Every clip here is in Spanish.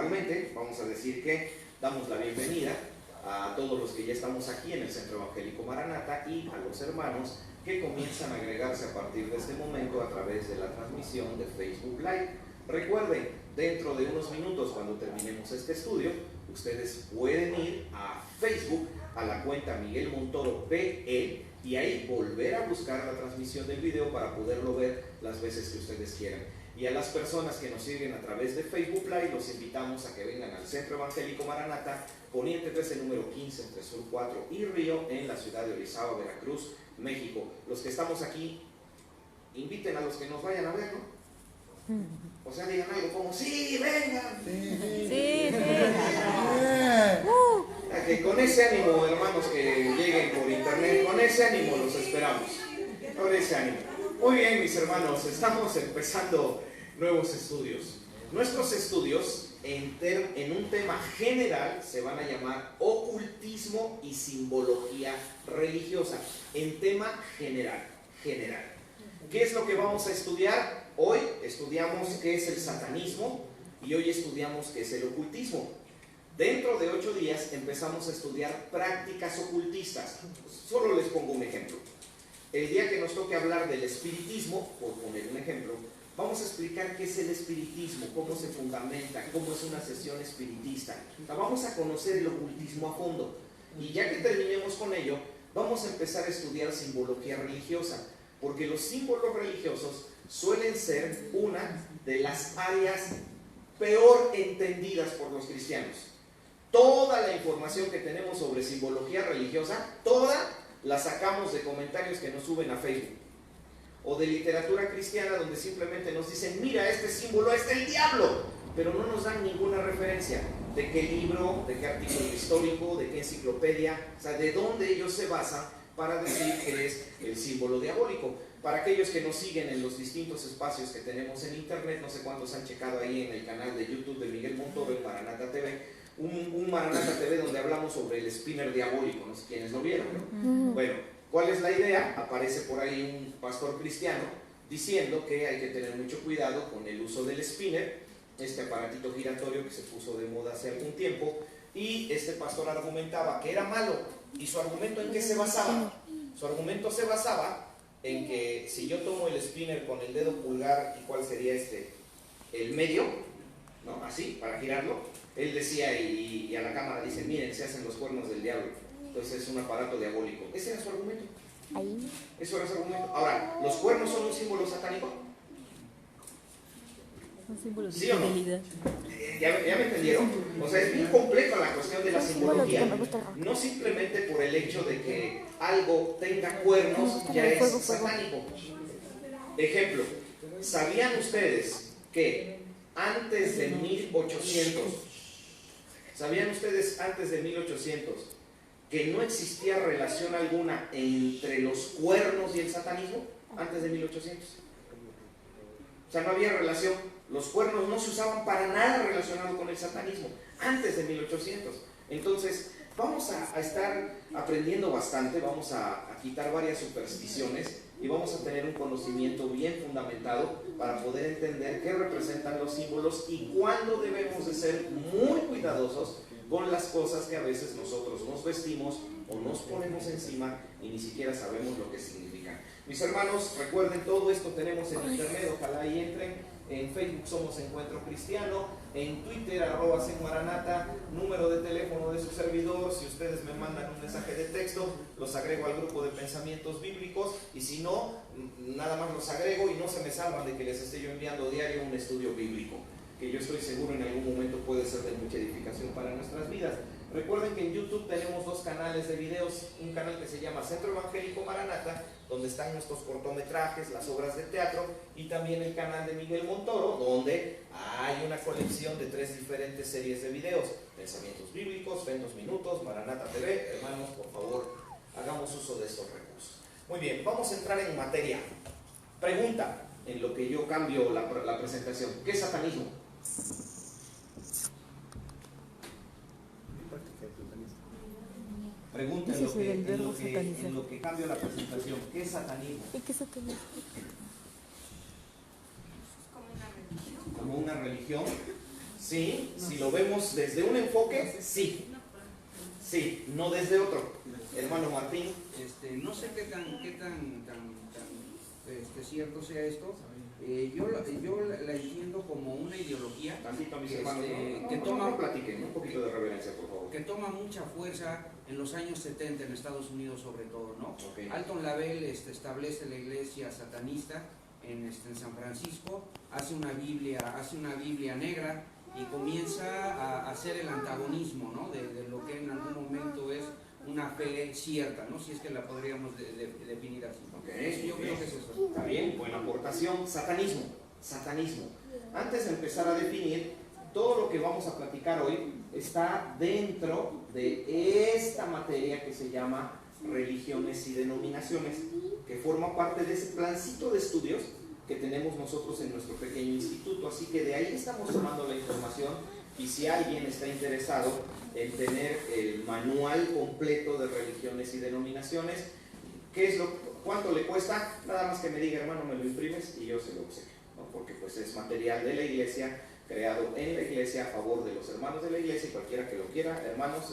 formalmente, vamos a decir que damos la bienvenida a todos los que ya estamos aquí en el Centro Evangélico Maranata y a los hermanos que comienzan a agregarse a partir de este momento a través de la transmisión de Facebook Live. Recuerden, dentro de unos minutos, cuando terminemos este estudio, ustedes pueden ir a Facebook, a la cuenta Miguel Montoro PE, y ahí volver a buscar la transmisión del video para poderlo ver las veces que ustedes quieran. Y a las personas que nos siguen a través de Facebook Live, los invitamos a que vengan al Centro Evangélico Maranata, Poniente 13, número 15, entre Sur 4 y Río, en la ciudad de Orizaba, Veracruz, México. Los que estamos aquí, inviten a los que nos vayan a ver, ¿no? O sea, digan algo como, ¡sí, vengan! Sí. Que con ese ánimo, hermanos, que lleguen por internet, con ese ánimo los esperamos. Con ese ánimo. Muy bien, mis hermanos, estamos empezando nuevos estudios. Nuestros estudios, en un tema general, se van a llamar ocultismo y simbología religiosa. En tema general. ¿Qué es lo que vamos a estudiar? Hoy estudiamos qué es el satanismo y hoy estudiamos qué es el ocultismo. Dentro de 8 días empezamos a estudiar prácticas ocultistas. Solo les pongo un ejemplo. El día que nos toque hablar del espiritismo, por poner un ejemplo, vamos a explicar qué es el espiritismo, cómo se fundamenta, cómo es una sesión espiritista. Vamos a conocer el ocultismo a fondo. Y ya que terminemos con ello, vamos a empezar a estudiar simbología religiosa, porque los símbolos religiosos suelen ser una de las áreas peor entendidas por los cristianos. Toda la información que tenemos sobre simbología religiosa, toda la sacamos de comentarios que nos suben a Facebook, o de literatura cristiana donde simplemente nos dicen, mira, este símbolo es del diablo, pero no nos dan ninguna referencia de qué libro, de qué artículo histórico, de qué enciclopedia, o sea, de dónde ellos se basan para decir que es el símbolo diabólico. Para aquellos que nos siguen en los distintos espacios que tenemos en internet, no sé cuántos han checado ahí en el canal de YouTube de Miguel Montoro, en Maranata TV, un Maranata TV donde hablamos sobre el spinner diabólico, no sé quiénes lo vieron, ¿no? Bueno, ¿cuál es la idea? Aparece por ahí un pastor cristiano diciendo que hay que tener mucho cuidado con el uso del spinner, este aparatito giratorio que se puso de moda hace algún tiempo, y este pastor argumentaba que era malo. ¿Y su argumento en qué se basaba? Su argumento se basaba en que si yo tomo el spinner con el dedo pulgar, ¿y cuál sería el medio? ¿No? Así, para girarlo. Él decía, y a la cámara dice, miren, se hacen los cuernos del diablo. Entonces es un aparato diabólico. Ese era su argumento. Eso era su argumento. Ahora, ¿los cuernos son un símbolo satánico? Son símbolos ¿Sí de o no? fidelidad. ¿Ya me entendieron? O sea, es bien compleja la cuestión de la simbología. No simplemente por el hecho de que algo tenga cuernos ya es satánico. Ejemplo, ¿sabían ustedes que antes de 1800, que no existía relación alguna entre los cuernos y el satanismo? Antes de 1800. O sea, no había relación. Los cuernos no se usaban para nada relacionado con el satanismo, antes de 1800. Entonces, vamos a estar aprendiendo bastante, vamos a quitar varias supersticiones y vamos a tener un conocimiento bien fundamentado para poder entender qué representan los símbolos y cuándo debemos de ser muy cuidadosos con las cosas que a veces nosotros nos vestimos o nos ponemos encima y ni siquiera sabemos lo que significan. Mis hermanos, recuerden, todo esto tenemos en internet, ojalá y entren. En Facebook somos Encuentro Cristiano, en Twitter @Maranata, número de teléfono de su servidor. Si ustedes me mandan un mensaje de texto, los agrego al grupo de pensamientos bíblicos, y si no, nada más los agrego y no se me salvan de que les esté yo enviando diario un estudio bíblico, que yo estoy seguro en algún momento puede ser de mucha edificación para nuestras vidas. Recuerden que en YouTube tenemos 2 canales de videos, un canal que se llama Centro Evangélico Maranata, donde están nuestros cortometrajes, las obras de teatro, y también el canal de Miguel Montoro, donde hay una colección de 3 diferentes series de videos: Pensamientos Bíblicos, Fe en 2 Minutos, Maranata TV. Hermanos, por favor, hagamos uso de estos recursos. Muy bien, vamos a entrar en materia. Pregunta, en lo que yo cambio la presentación: ¿qué es satanismo? Pregunta en lo que cambio la presentación: ¿qué es satanismo? ¿Y qué es satanismo? Como una religión. Sí, si lo vemos desde un enfoque, sí. Sí, no desde otro. Hermano Martín. No sé qué tan cierto sea esto. Yo la entiendo como una ideología Tantito, mis hermanos, que toma, platiquen, un poquito de reverencia, por favor. que toma mucha fuerza en los años 70 en Estados Unidos, sobre todo, ¿no? Okay. Alton Lavelle establece la iglesia satanista en San Francisco, hace una Biblia negra y comienza a hacer el antagonismo, ¿no? de lo que en algún momento es una fe cierta, ¿no? Si es que la podríamos definir así. Okay, yo creo que es eso. Está bien, buena aportación. Satanismo. Antes de empezar a definir, todo lo que vamos a platicar hoy está dentro de esta materia que se llama religiones y denominaciones, que forma parte de ese plancito de estudios que tenemos nosotros en nuestro pequeño instituto. Así que de ahí estamos tomando la información, y si alguien está interesado en tener el manual completo de religiones y denominaciones, ¿cuánto le cuesta? Nada más que me diga, hermano, me lo imprimes y yo se lo obsequio, ¿no? Porque pues es material de la iglesia, creado en la iglesia a favor de los hermanos de la iglesia, y cualquiera que lo quiera, hermanos,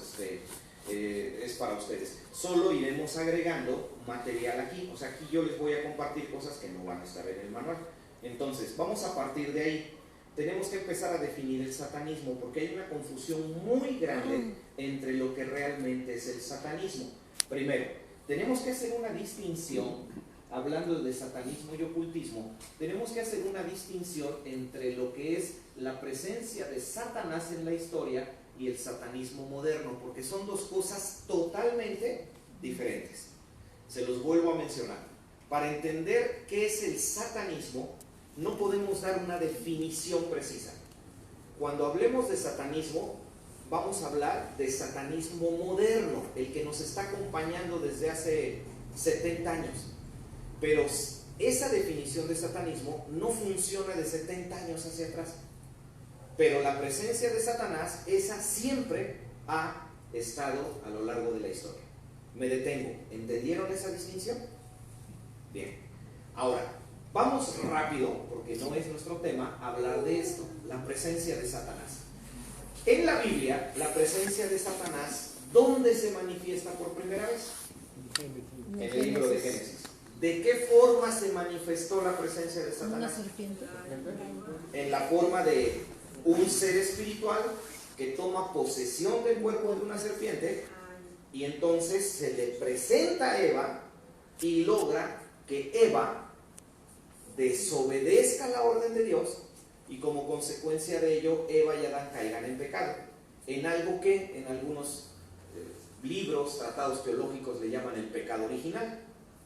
es para ustedes. Solo iremos agregando material aquí, o sea, aquí yo les voy a compartir cosas que no van a estar en el manual. Entonces, vamos a partir de ahí. Tenemos que empezar a definir el satanismo, porque hay una confusión muy grande entre lo que realmente es el satanismo. Primero, tenemos que hacer una distinción, hablando de satanismo y ocultismo, tenemos que hacer una distinción entre lo que es la presencia de Satanás en la historia y el satanismo moderno, porque son dos cosas totalmente diferentes. Se los vuelvo a mencionar. Para entender qué es el satanismo, no podemos dar una definición precisa. Cuando hablemos de satanismo, vamos a hablar de satanismo moderno, el que nos está acompañando desde hace 70 años. Pero esa definición de satanismo no funciona de 70 años hacia atrás. Pero la presencia de Satanás, esa siempre ha estado a lo largo de la historia. Me detengo. ¿Entendieron esa distinción? Bien. Ahora, vamos rápido, porque no es nuestro tema, a hablar de esto, la presencia de Satanás. En la Biblia, la presencia de Satanás, ¿dónde se manifiesta por primera vez? En el libro de Génesis. ¿De qué forma se manifestó la presencia de Satanás? Una serpiente. En la forma de un ser espiritual que toma posesión del cuerpo de una serpiente, y entonces se le presenta a Eva y logra que Eva desobedezca la orden de Dios, y como consecuencia de ello Eva y Adán caigan en pecado, en algo que en algunos libros, tratados teológicos le llaman el pecado original,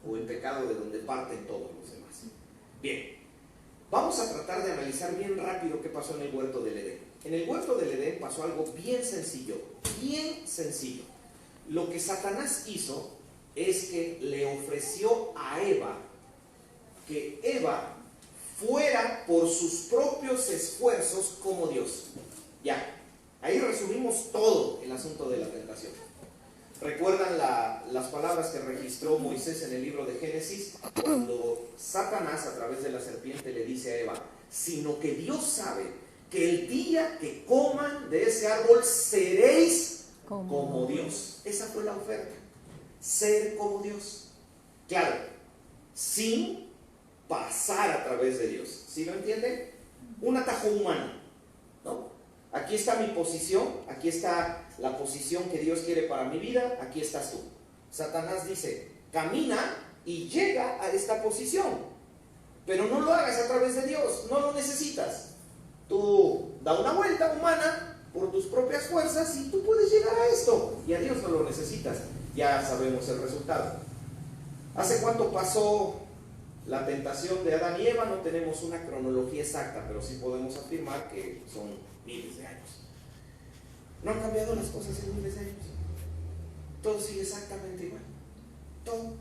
o el pecado de donde parten todos los demás. Bien, vamos a tratar de analizar bien rápido qué pasó en el huerto del Edén. En el huerto del Edén pasó algo bien sencillo, bien sencillo. Lo que Satanás hizo es que le ofreció a Eva que Eva fuera por sus propios esfuerzos como Dios. Ya, ahí resumimos todo el asunto de la tentación. ¿Recuerdan las palabras que registró Moisés en el libro de Génesis? Cuando Satanás a través de la serpiente le dice a Eva, sino que Dios sabe que el día que coman de ese árbol seréis como Dios. Esa fue la oferta, ser como Dios. Claro, sin pasar a través de Dios. ¿Sí lo entienden? Un atajo humano, ¿no? Aquí está mi posición, aquí está la posición que Dios quiere para mi vida, aquí estás tú. Satanás dice, camina y llega a esta posición, pero no lo hagas a través de Dios, no lo necesitas. Tú da una vuelta humana por tus propias fuerzas y tú puedes llegar a esto, y a Dios no lo necesitas. Ya sabemos el resultado. ¿Hace cuánto pasó la tentación de Adán y Eva? No tenemos una cronología exacta, pero sí podemos afirmar que son miles de años. No han cambiado las cosas en miles de años. Todo sigue exactamente igual. Todo.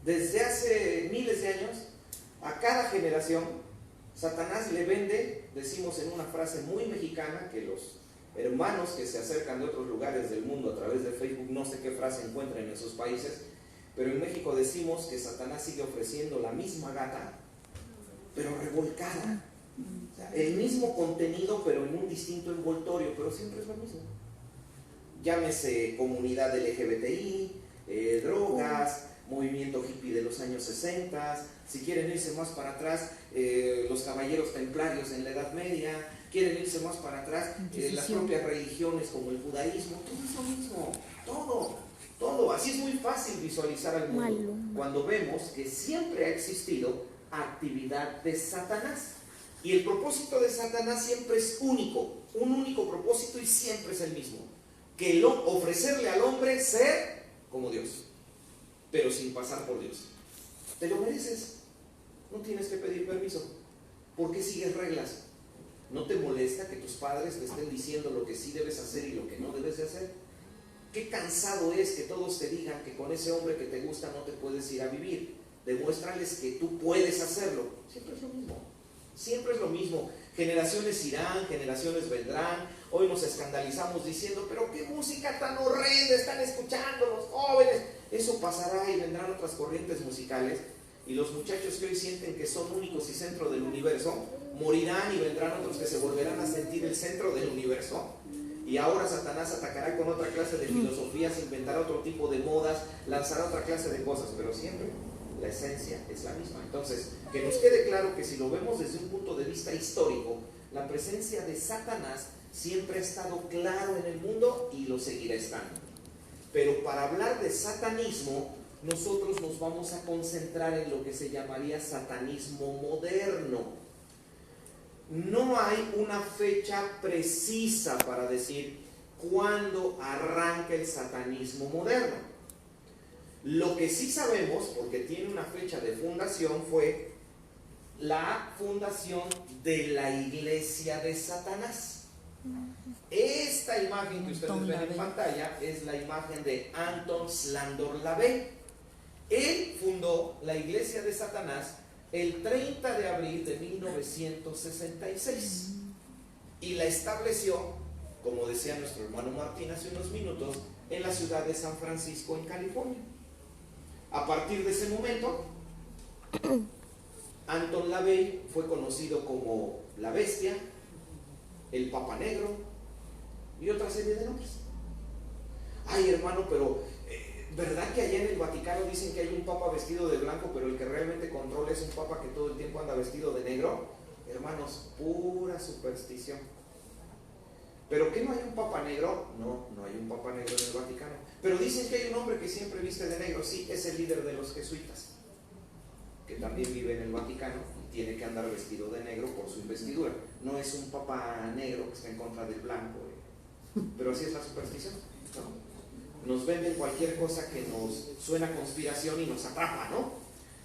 Desde hace miles de años, a cada generación, Satanás le vende, decimos en una frase muy mexicana, que los hermanos que se acercan de otros lugares del mundo a través de Facebook, no sé qué frase encuentran en sus países, pero en México decimos que Satanás sigue ofreciendo la misma gata, pero revolcada. O sea, el mismo contenido, pero en un distinto envoltorio, pero siempre es lo mismo. Llámese comunidad LGBTI, drogas, movimiento hippie de los años 60, si quieren irse más para atrás, los caballeros templarios en la Edad Media, quieren irse más para atrás, las propias religiones como el judaísmo, todo es lo mismo, todo. Así es muy fácil visualizar al mundo cuando vemos que siempre ha existido actividad de Satanás. Y el propósito de Satanás siempre es único, un único propósito y siempre es el mismo, que ofrecerle al hombre ser como Dios, pero sin pasar por Dios. Te lo mereces, no tienes que pedir permiso. ¿Por qué sigues reglas? ¿No te molesta que tus padres te estén diciendo lo que sí debes hacer y lo que no debes de hacer? Qué cansado es que todos te digan que con ese hombre que te gusta no te puedes ir a vivir. Demuéstrales que tú puedes hacerlo. Siempre es lo mismo. Siempre es lo mismo. Generaciones irán, generaciones vendrán. Hoy nos escandalizamos diciendo, pero qué música tan horrenda están escuchando los jóvenes. Eso pasará y vendrán otras corrientes musicales. Y los muchachos que hoy sienten que son únicos y centro del universo, morirán y vendrán otros que se volverán a sentir el centro del universo. Y ahora Satanás atacará con otra clase de filosofías, inventará otro tipo de modas, lanzará otra clase de cosas, pero siempre la esencia es la misma. Entonces, que nos quede claro que si lo vemos desde un punto de vista histórico, la presencia de Satanás siempre ha estado claro en el mundo y lo seguirá estando. Pero para hablar de satanismo, nosotros nos vamos a concentrar en lo que se llamaría satanismo moderno. No hay una fecha precisa para decir cuándo arranca el satanismo moderno. Lo que sí sabemos, porque tiene una fecha de fundación, fue la fundación de la Iglesia de Satanás. Esta imagen que ustedes ven en pantalla es la imagen de Anton Szandor Lavey. Él fundó la Iglesia de Satanás el 30 de abril de 1966 y la estableció, como decía nuestro hermano Martín hace unos minutos, en la ciudad de San Francisco, en California. A partir de ese momento, Anton Lavey fue conocido como la Bestia, el Papa Negro y otra serie de nombres. Ay, hermano, pero ¿verdad que allá en el Vaticano dicen que hay un papa vestido de blanco, pero el que realmente controla es un papa que todo el tiempo anda vestido de negro? Hermanos, pura superstición. ¿Pero qué no hay un papa negro? No, no hay un papa negro en el Vaticano. Pero dicen que hay un hombre que siempre viste de negro. Sí, es el líder de los jesuitas, que también vive en el Vaticano y tiene que andar vestido de negro por su investidura. No es un papa negro que está en contra del blanco, pero así es la superstición, ¿no? Nos venden cualquier cosa que nos suena a conspiración y nos atrapa, ¿no?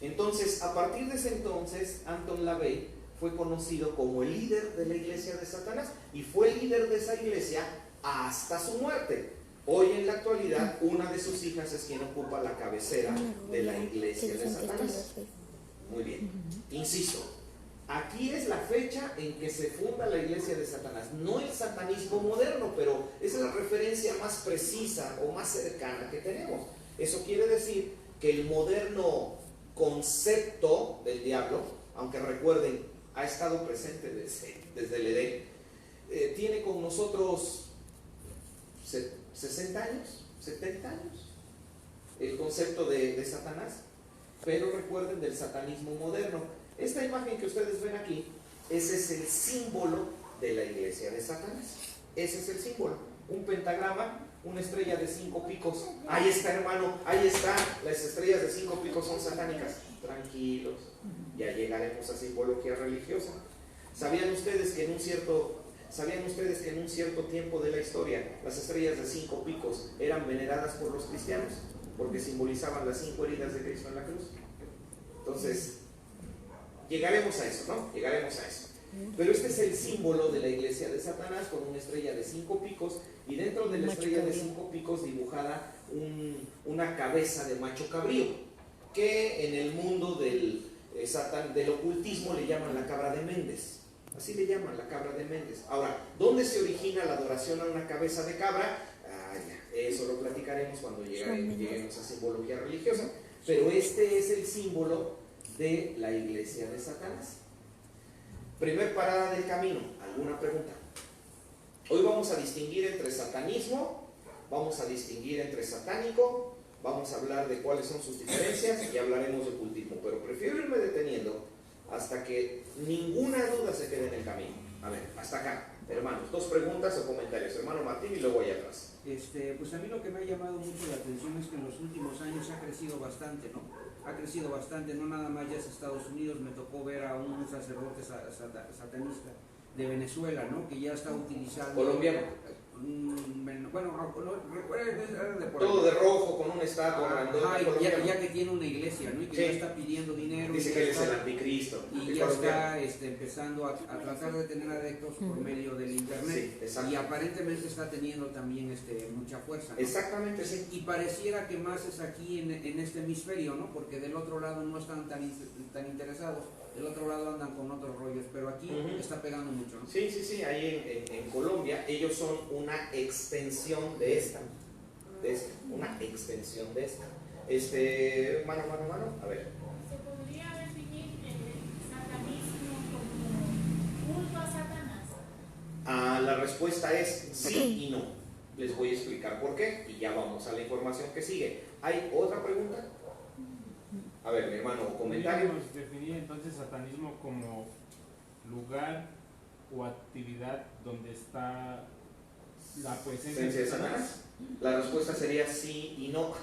Entonces, a partir de ese entonces, Anton Lavey fue conocido como el líder de la Iglesia de Satanás y fue el líder de esa iglesia hasta su muerte. Hoy en la actualidad, una de sus hijas es quien ocupa la cabecera de la Iglesia de Satanás. Muy bien, insisto, aquí es la fecha en que se funda la Iglesia de Satanás, no el satanismo moderno, pero esa es la referencia más precisa o más cercana que tenemos. Eso quiere decir que el moderno concepto del diablo, aunque recuerden, ha estado presente desde el Edén, tiene con nosotros 60 años, 70 años, el concepto de Satanás. Pero recuerden del satanismo moderno. Esta imagen que ustedes ven aquí, ese es el símbolo de la Iglesia de Satanás. Ese es el símbolo. Un pentagrama, una estrella de 5 picos. Ahí está, hermano, ahí está. Las estrellas de 5 picos son satánicas. Tranquilos, ya llegaremos a simbología religiosa. ¿Sabían ustedes que en un cierto tiempo de la historia las estrellas de 5 picos eran veneradas por los cristianos? Porque simbolizaban las 5 heridas de Cristo en la cruz. Entonces, llegaremos a eso, ¿no? Llegaremos a eso. Pero este es el símbolo de la Iglesia de Satanás, con una estrella de 5 picos, y dentro de la estrella de 5 picos dibujada una cabeza de macho cabrío, que en el mundo del ocultismo le llaman la cabra de Méndez. Así le llaman, la cabra de Méndez. Ahora, ¿dónde se origina la adoración a una cabeza de cabra? Eso lo platicaremos cuando lleguemos a simbología religiosa. Pero este es el símbolo de la Iglesia de Satanás. Primer parada del camino, ¿alguna pregunta? Hoy vamos a distinguir entre satanismo, vamos a distinguir entre satánico, vamos a hablar de cuáles son sus diferencias y hablaremos de ocultismo, pero prefiero irme deteniendo hasta que ninguna duda se quede en el camino. A ver, hasta acá, hermanos, 2 preguntas o comentarios, hermano Martín, y luego allá atrás. Pues a mí lo que me ha llamado mucho la atención es que en los últimos años ha crecido bastante, ¿no? Ha crecido bastante, no nada más ya es Estados Unidos, me tocó ver a un sacerdote satanista de Venezuela, ¿no? Que ya está utilizando... Colombiano. Bueno, recuerda de por todo de rojo, con una estatua. Ya que tiene una iglesia, ¿no? Y que sí. ya está pidiendo dinero. Dice que él es el anticristo. Y ya está empezando a tratar de tener adeptos por medio del internet. Sí, y aparentemente está teniendo también mucha fuerza, ¿no? Exactamente, sí. Y pareciera que más es aquí en este hemisferio, ¿no? Porque del otro lado no están tan interesados. Del otro lado andan con otros rollos, pero aquí está pegando mucho, ¿no? Sí, sí, sí, ahí en Colombia ellos son una extensión de esta, una extensión de esta. Mano, a ver. ¿Se podría definir el satanismo como culto a Satanás? La respuesta es sí y no. Les voy a explicar por qué y ya vamos a la información que sigue. ¿Hay otra pregunta? A ver, mi hermano, comentario. ¿Podríamos definir entonces satanismo como lugar o actividad donde está la presencia de Satanás? La respuesta sería sí y no,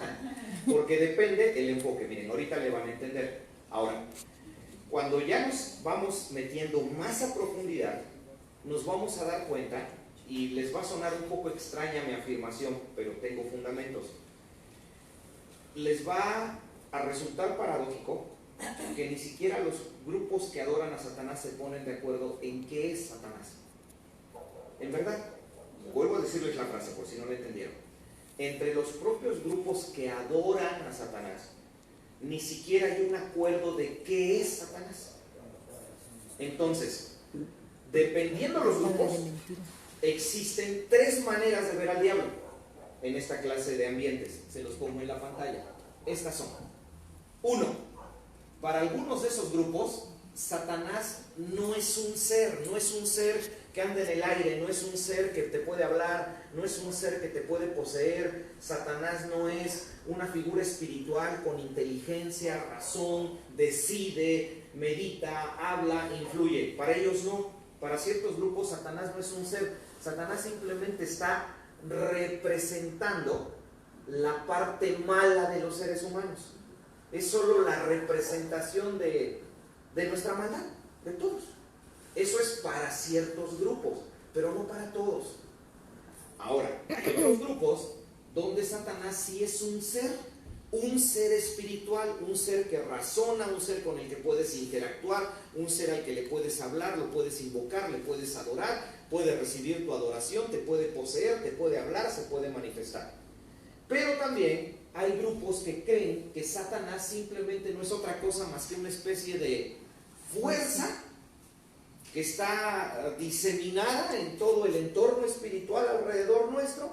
porque depende el enfoque. Miren, ahorita le van a entender. Ahora, cuando ya nos vamos metiendo más a profundidad, nos vamos a dar cuenta, y les va a sonar un poco extraña mi afirmación, pero tengo fundamentos. Les va a resultar paradójico que ni siquiera los grupos que adoran a Satanás se ponen de acuerdo en qué es Satanás. En verdad, vuelvo a decirles la frase por si no la entendieron. Entre los propios grupos que adoran a Satanás, ni siquiera hay un acuerdo de qué es Satanás. Entonces, dependiendo de los grupos, existen 3 maneras de ver al diablo en esta clase de ambientes. Se los pongo en la pantalla. Estas son: 1. Para algunos de esos grupos, Satanás no es un ser que anda en el aire, no es un ser que te puede hablar, no es un ser que te puede poseer. Satanás no es una figura espiritual con inteligencia, razón, decide, medita, habla, influye. Para ellos no. Para ciertos grupos, Satanás no es un ser. Satanás simplemente está representando la parte mala de los seres humanos. Es solo la representación de nuestra maldad, de todos. Eso es para ciertos grupos, pero no para todos. Ahora, hay otros grupos donde Satanás sí es un ser espiritual, un ser que razona, un ser con el que puedes interactuar, un ser al que le puedes hablar, lo puedes invocar, le puedes adorar, puede recibir tu adoración, te puede poseer, te puede hablar, se puede manifestar. Pero también hay grupos que creen que Satanás simplemente no es otra cosa más que una especie de fuerza que está diseminada en todo el entorno espiritual alrededor nuestro,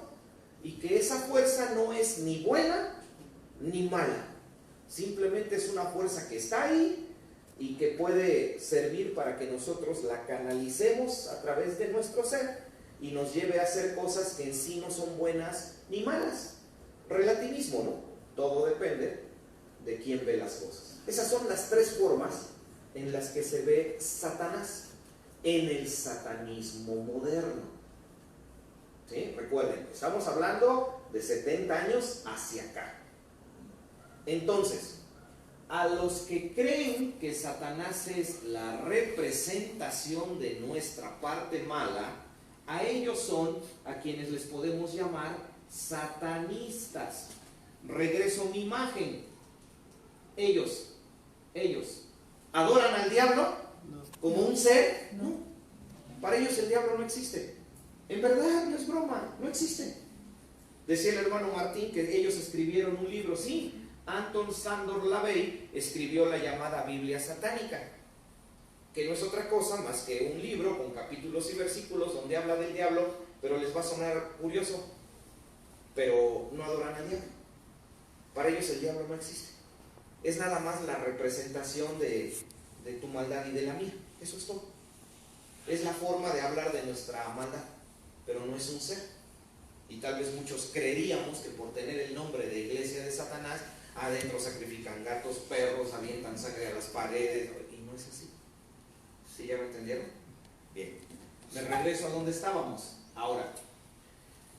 y que esa fuerza no es ni buena ni mala, simplemente es una fuerza que está ahí y que puede servir para que nosotros la canalicemos a través de nuestro ser y nos lleve a hacer cosas que en sí no son buenas ni malas. Relativismo, ¿no? Todo depende de quién ve las cosas. Esas son las 3 formas en las que se ve Satanás en el satanismo moderno. ¿Sí? Recuerden, estamos hablando de 70 años hacia acá. Entonces, a los que creen que Satanás es la representación de nuestra parte mala, a ellos son a quienes les podemos llamar satanistas. Regreso mi imagen. Ellos adoran al diablo como un ser. No. Para ellos el diablo no existe. En verdad, no es broma, no existe. Decía el hermano Martín que ellos escribieron un libro. Sí, Anton Sandor Lavey escribió la llamada Biblia satánica, que no es otra cosa más que un libro con capítulos y versículos donde habla del diablo, pero les va a sonar curioso, pero no adoran al diablo. Para ellos el diablo no existe. Es nada más la representación de tu maldad y de la mía. Eso es todo. Es la forma de hablar de nuestra maldad, pero no es un ser. Y tal vez muchos creeríamos que por tener el nombre de iglesia de Satanás, adentro sacrifican gatos, perros, avientan sangre a las paredes, y no es así. ¿Sí ya me entendieron? Bien, me regreso a donde estábamos. Ahora,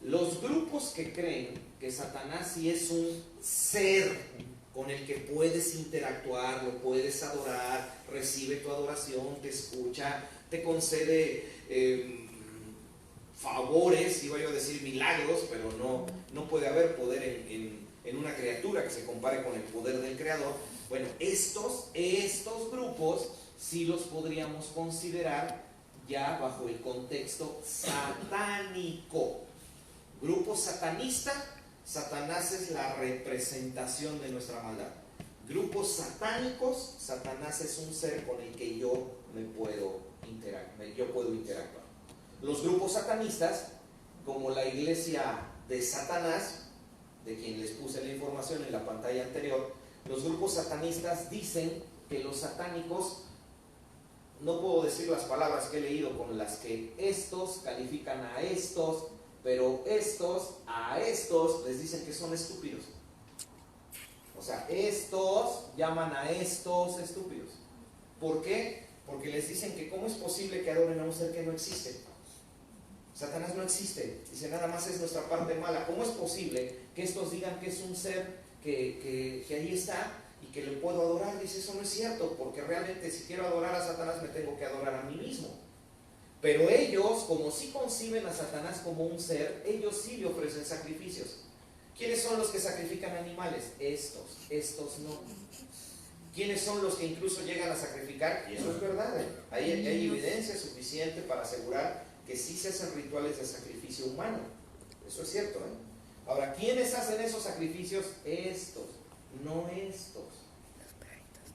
los grupos que creen que Satanás sí es un ser con el que puedes interactuar, lo puedes adorar, recibe tu adoración, te escucha, te concede favores, iba yo a decir milagros, pero no puede haber poder en una criatura que se compare con el poder del Creador. Bueno, estos grupos sí los podríamos considerar ya bajo el contexto satánico. Grupo satanista, Satanás es la representación de nuestra maldad. Grupos satánicos, Satanás es un ser con el que yo puedo interactuar. Los grupos satanistas, como la iglesia de Satanás, de quien les puse la información en la pantalla anterior, los grupos satanistas dicen que los satánicos, no puedo decir las palabras que he leído con las que estos califican a estos, pero estos a estos les dicen que son estúpidos. O sea, estos llaman a estos estúpidos. ¿Por qué? Porque les dicen que cómo es posible que adoren a un ser que no existe. Satanás no existe, dice, nada más es nuestra parte mala. ¿Cómo es posible que estos digan que es un ser que ahí está y que le puedo adorar? Dice, eso no es cierto, porque realmente si quiero adorar a Satanás me tengo que adorar a mí mismo. Pero ellos, como sí conciben a Satanás como un ser, ellos sí le ofrecen sacrificios. ¿Quiénes son los que sacrifican animales? Estos no. ¿Quiénes son los que incluso llegan a sacrificar? Y eso es verdad, hay evidencia suficiente para asegurar que sí se hacen rituales de sacrificio humano. Eso es cierto, Ahora, ¿quiénes hacen esos sacrificios? Estos, no estos.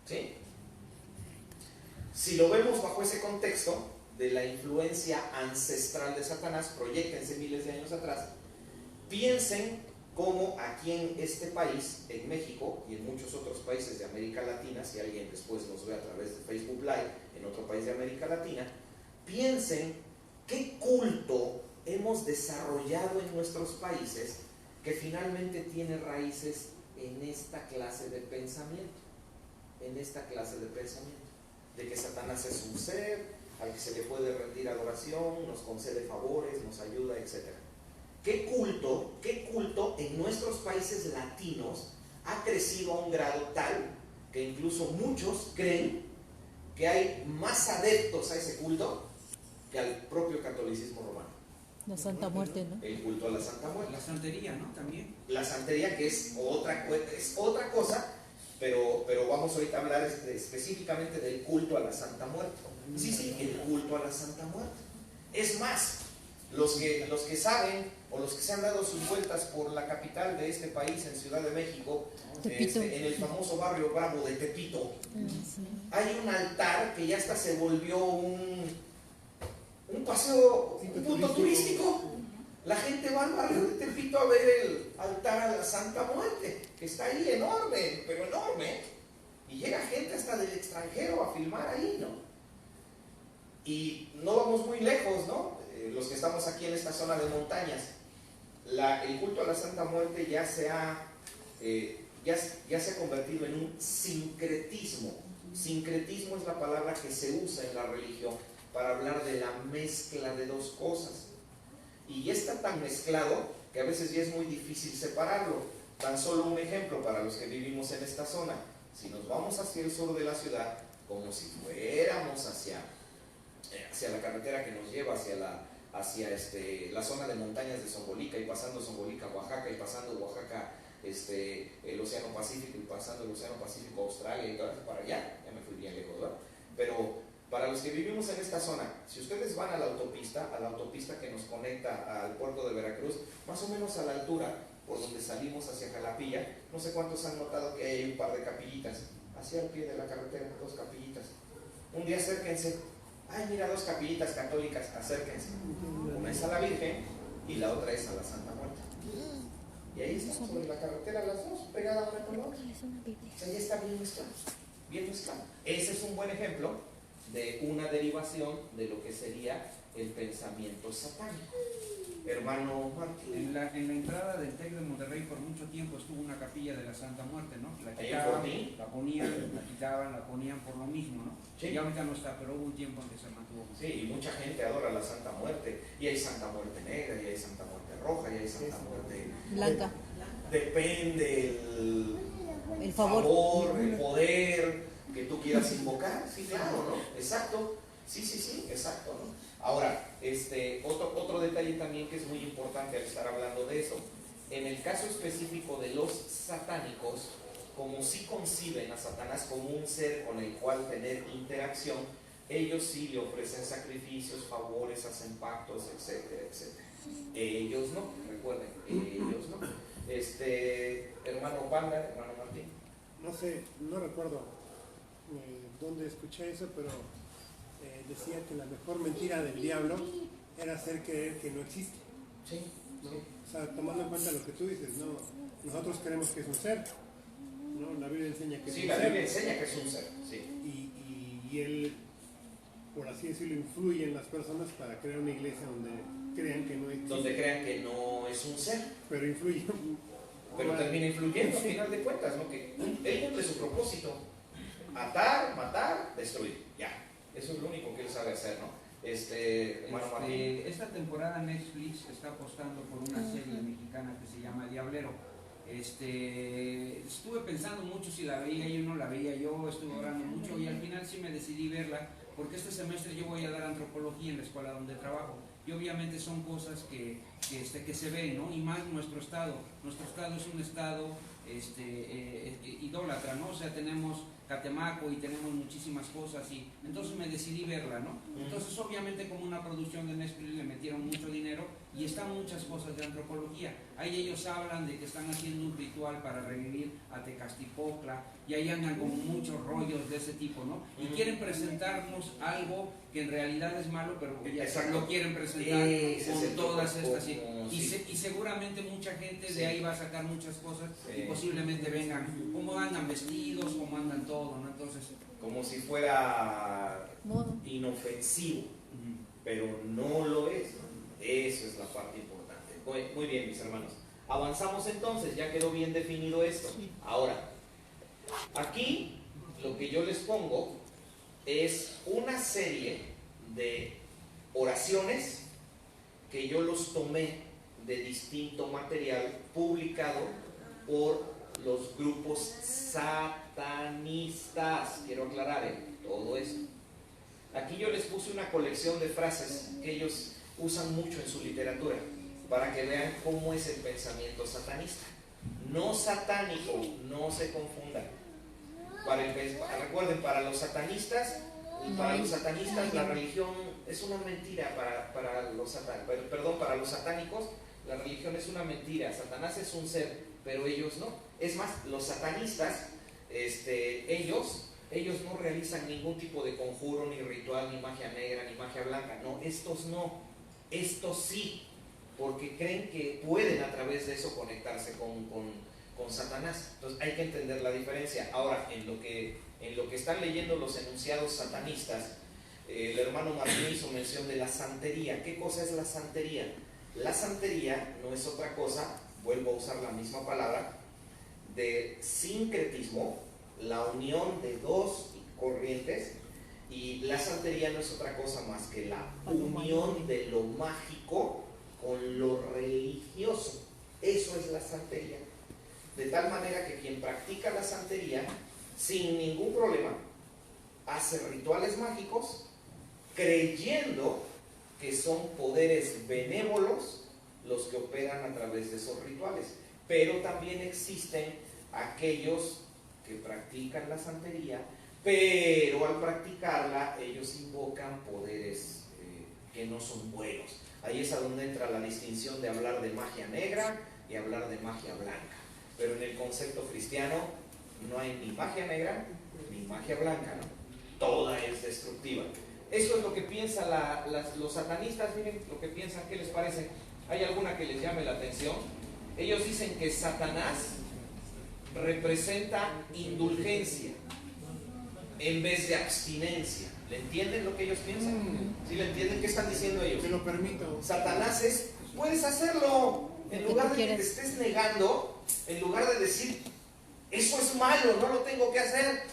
¿Sí? Si lo vemos bajo ese contexto de la influencia ancestral de Satanás, proyéctense miles de años atrás, piensen cómo aquí en este país, en México y en muchos otros países de América Latina, si alguien después nos ve a través de Facebook Live en otro país de América Latina, piensen qué culto hemos desarrollado en nuestros países que finalmente tiene raíces en esta clase de pensamiento. De que Satanás es un ser al que se le puede rendir adoración, nos concede favores, nos ayuda, etc. ¿Qué culto en nuestros países latinos ha crecido a un grado tal que incluso muchos creen que hay más adeptos a ese culto que al propio catolicismo romano? La Santa Muerte, ¿no? El culto a la Santa Muerte. La santería, ¿no? También. La santería, que es otra cosa, pero vamos ahorita a hablar específicamente del culto a la Santa Muerte. Sí, el culto a la Santa Muerte. Es más, los que saben o los que se han dado sus vueltas por la capital de este país, en Ciudad de México, en el famoso barrio Bravo de Tepito, hay un altar que ya hasta se volvió un paseo, un punto turístico. La gente va al barrio de Tepito a ver el altar a la Santa Muerte, que está ahí enorme, pero enorme, y llega gente hasta del extranjero a filmar ahí, ¿no? Y no vamos muy lejos, ¿no? Los que estamos aquí en esta zona de montañas, el culto a la Santa Muerte ya se ha convertido en un sincretismo. Sincretismo es la palabra que se usa en la religión para hablar de la mezcla de dos cosas. Y ya está tan mezclado que a veces ya es muy difícil separarlo. Tan solo un ejemplo para los que vivimos en esta zona. Si nos vamos hacia el sur de la ciudad, como si fuéramos hacia la carretera que nos lleva hacia la zona de montañas de Zongolica, y pasando Zongolica, Oaxaca, y pasando Oaxaca, el Océano Pacífico, y pasando el Océano Pacífico, Australia, y todo eso para allá, ya me fui bien lejos, ¿verdad? Pero para los que vivimos en esta zona, si ustedes van a la autopista que nos conecta al puerto de Veracruz, más o menos a la altura por donde salimos hacia Jalapilla, no sé cuántos han notado que hay un par de capillitas, hacia el pie de la carretera, 2 capillitas. Un día acérquense, ay, mira, 2 capillitas católicas, acérquense. Una es a la Virgen y la otra es a la Santa Muerte. Y ahí están sobre la carretera las dos, pegadas una con la otra. O sea, ya está bien mezclado, bien mezclado. Ese es un buen ejemplo de una derivación de lo que sería el pensamiento satánico. Hermano Martín. En la entrada del TEC de Monterrey por mucho tiempo estuvo una capilla de la Santa Muerte, ¿no? La ¿Ahí en quitaban, Fortín? la ponían, la quitaban, la ponían por lo mismo, ¿no? Sí. Y ahorita no está, pero hubo un tiempo en que se mantuvo. Sí, y mucha gente adora la Santa Muerte. Y hay Santa Muerte negra, y hay Santa Muerte roja, y hay Santa Muerte Blanca. Depende El favor. el poder que tú quieras invocar. Sí, claro, ¿no? Exacto. Sí, exacto, ¿no? Ahora, otro detalle también que es muy importante al estar hablando de eso. En el caso específico de los satánicos, como sí conciben a Satanás como un ser con el cual tener interacción, ellos sí le ofrecen sacrificios, favores, hacen pactos, etcétera, etcétera. Ellos no, recuerden, ellos no. Hermano Panda, hermano Martín. No sé, no recuerdo dónde escuché eso, pero decía que la mejor mentira del diablo era hacer creer que no existe. Sí, ¿no? sí. O sea, tomando en cuenta lo que tú dices, no, nosotros creemos que es un ser, ¿no? La Biblia enseña que es Sí, un la ser. Biblia enseña que es un ser, sí. Y él, por así decirlo, influye en las personas para crear una iglesia donde crean que no existe. Donde crean que no es un ser. Pero influye. Pero termina influyendo al final de cuentas, ¿no? Que él cumple su propósito: atar, matar, destruir. Ya. Eso es lo único que él sabe hacer, ¿no? Hermano Martín. Esta temporada Netflix está apostando por una serie mexicana que se llama Diablero. Estuve pensando mucho si la veía yo o no la veía yo, estuve orando mucho y al final sí me decidí verla, porque este semestre yo voy a dar antropología en la escuela donde trabajo. Y obviamente son cosas que se ven, ¿no? Y más nuestro estado. Nuestro estado es un estado idólatra, ¿no? O sea, tenemos Catemaco y tenemos muchísimas cosas, y entonces me decidí verla, ¿no? Entonces obviamente como una producción de Netflix le metieron mucho dinero y están muchas cosas de antropología. Ahí ellos hablan de que están haciendo un ritual para revivir a Tecastipocla, y ahí andan como muchos rollos de ese tipo, ¿no? Y quieren presentarnos algo que en realidad es malo, pero que ya lo quieren presentar con todas estas. Y seguramente mucha gente de ahí va a sacar muchas cosas y posiblemente vengan cómo andan vestidos, cómo andan todo, ¿no? Entonces, como si fuera inofensivo, pero no lo es, ¿no? Eso es la parte importante. Muy bien, mis hermanos. Avanzamos entonces, ya quedó bien definido esto. Ahora, aquí lo que yo les pongo es una serie de oraciones que yo los tomé de distinto material publicado por los grupos satanistas. Quiero aclarar todo esto. Aquí yo les puse una colección de frases que ellos usan mucho en su literatura para que vean cómo es el pensamiento satanista. No satánico, no se confundan. Recuerden, para los satanistas la religión es una mentira. Para los satánicos la religión es una mentira. Satanás es un ser, pero ellos no. Es más, los satanistas, ellos no realizan ningún tipo de conjuro, ni ritual, ni magia negra, ni magia blanca. No, estos no. Estos sí, porque creen que pueden a través de eso conectarse con Satanás. Entonces hay que entender la diferencia. Ahora, en lo que están leyendo los enunciados satanistas, el hermano Martín hizo mención de la santería. ¿Qué cosa es la santería? La santería no es otra cosa, vuelvo a usar la misma palabra, de sincretismo, la unión de dos corrientes, y la santería no es otra cosa más que la unión de lo mágico con lo religioso. Eso es la santería. De tal manera que quien practica la santería sin ningún problema hace rituales mágicos creyendo que son poderes benévolos los que operan a través de esos rituales. Pero también existen aquellos que practican la santería, pero al practicarla ellos invocan poderes que no son buenos. Ahí es a donde entra la distinción de hablar de magia negra y hablar de magia blanca. Pero en el concepto cristiano no hay ni magia negra ni magia blanca, ¿no? Toda es destructiva. Eso es lo que piensan los satanistas. Miren lo que piensan. ¿Qué les parece? ¿Hay alguna que les llame la atención? Ellos dicen que Satanás representa indulgencia en vez de abstinencia. ¿Le entienden lo que ellos piensan? ¿Sí le entienden qué están diciendo ellos? Me lo permito. Satanás es, puedes hacerlo. En lugar de que te estés negando, en lugar de decir, eso es malo, no lo tengo que hacer.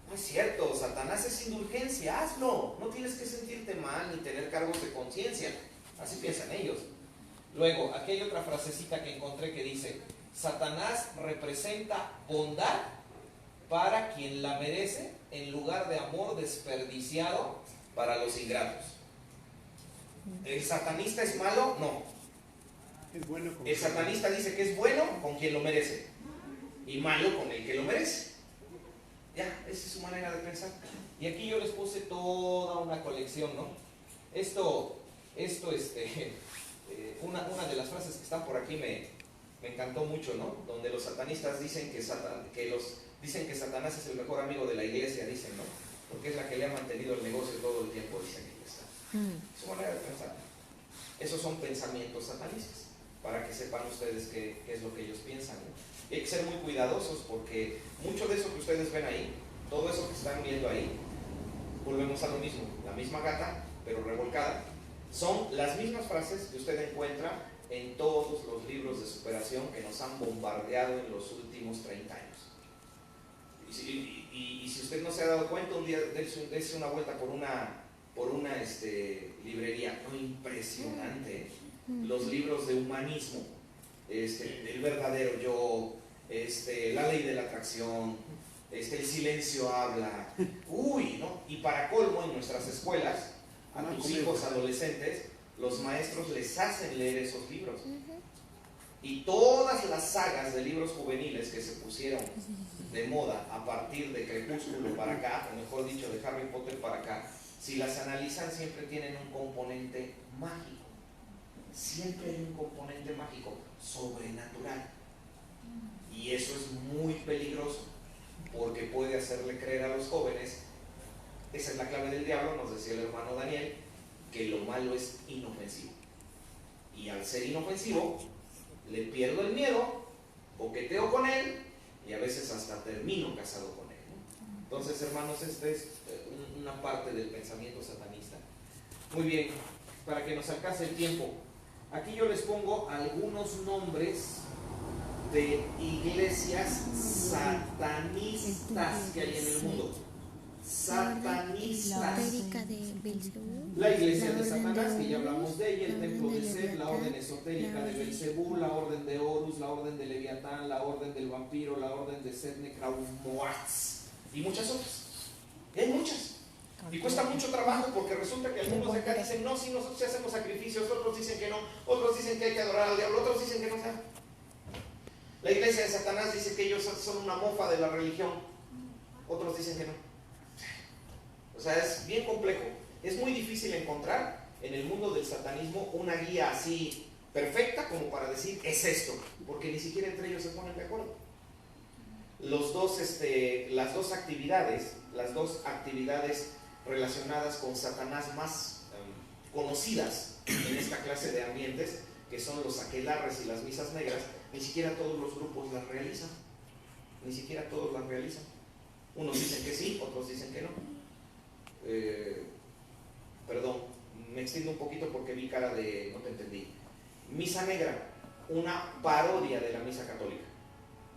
No es cierto, Satanás es indulgencia, hazlo. No tienes que sentirte mal ni tener cargos de conciencia. Así piensan ellos. Luego, aquí hay otra frasecita que encontré que dice, Satanás representa bondad para quien la merece en lugar de amor desperdiciado para los ingratos. ¿El satanista es malo? No. Es bueno con El satanista dice que es bueno con quien lo merece y malo con el que lo merece. Ya, esa es su manera de pensar. Y aquí yo les puse toda una colección, ¿no? Una de las frases que están por aquí me encantó mucho, ¿no? Donde los satanistas dicen que Satanás es el mejor amigo de la iglesia, dicen, ¿no? Porque es la que le ha mantenido el negocio todo el tiempo, dicen ellos. Su manera de pensar. Esos son pensamientos satanistas, para que sepan ustedes qué es lo que ellos piensan, ¿no? Y hay que ser muy cuidadosos porque mucho de eso que ustedes ven ahí, todo eso que están viendo ahí, volvemos a lo mismo, la misma gata, pero revolcada, son las mismas frases que usted encuentra en todos los libros de superación que nos han bombardeado en los últimos 30 años. Y si usted no se ha dado cuenta, un día dése una vuelta por una librería, no, impresionante, los libros de humanismo, el verdadero yo, la ley de la atracción, el silencio habla, ¿no? Y para colmo, en nuestras escuelas, a tus hijos adolescentes, los maestros les hacen leer esos libros. Y todas las sagas de libros juveniles que se pusieron de moda a partir de Crepúsculo para acá, o mejor dicho, de Harry Potter para acá, si las analizan siempre tienen un componente mágico. Siempre hay un componente mágico, sobrenatural. Y eso es muy peligroso, porque puede hacerle creer a los jóvenes, esa es la clave del diablo, nos decía el hermano Daniel, que lo malo es inofensivo. Y al ser inofensivo, le pierdo el miedo, coqueteo con él, y a veces hasta termino casado con él, ¿no? Entonces, hermanos, esta es una parte del pensamiento satanista. Muy bien, para que nos alcance el tiempo, aquí yo les pongo algunos nombres de iglesias satanistas que hay en el mundo. Satanistas. La iglesia de Satanás, que ya hablamos de ella, el templo de Set, la orden esotérica de Belcebú, la orden de Horus, la orden de Leviatán, la orden del vampiro, la orden de Setnekraumoatz y muchas otras. Y hay muchas. Y cuesta mucho trabajo porque resulta que algunos de acá dicen, no, si nosotros hacemos sacrificios, otros dicen que no, otros dicen que hay que adorar al diablo, otros dicen que no sea. La iglesia de Satanás dice que ellos son una mofa de la religión, otros dicen que no. O sea, es bien complejo. Es muy difícil encontrar en el mundo del satanismo una guía así perfecta como para decir, es esto, porque ni siquiera entre ellos se ponen de acuerdo. Las dos actividades relacionadas con Satanás más conocidas en esta clase de ambientes, que son los aquelarres y las misas negras, ni siquiera todos los grupos las realizan. Ni siquiera todos las realizan. Unos dicen que sí, otros dicen que no. Perdón, me extiendo un poquito porque vi cara de no te entendí. Misa negra, una parodia de la misa católica.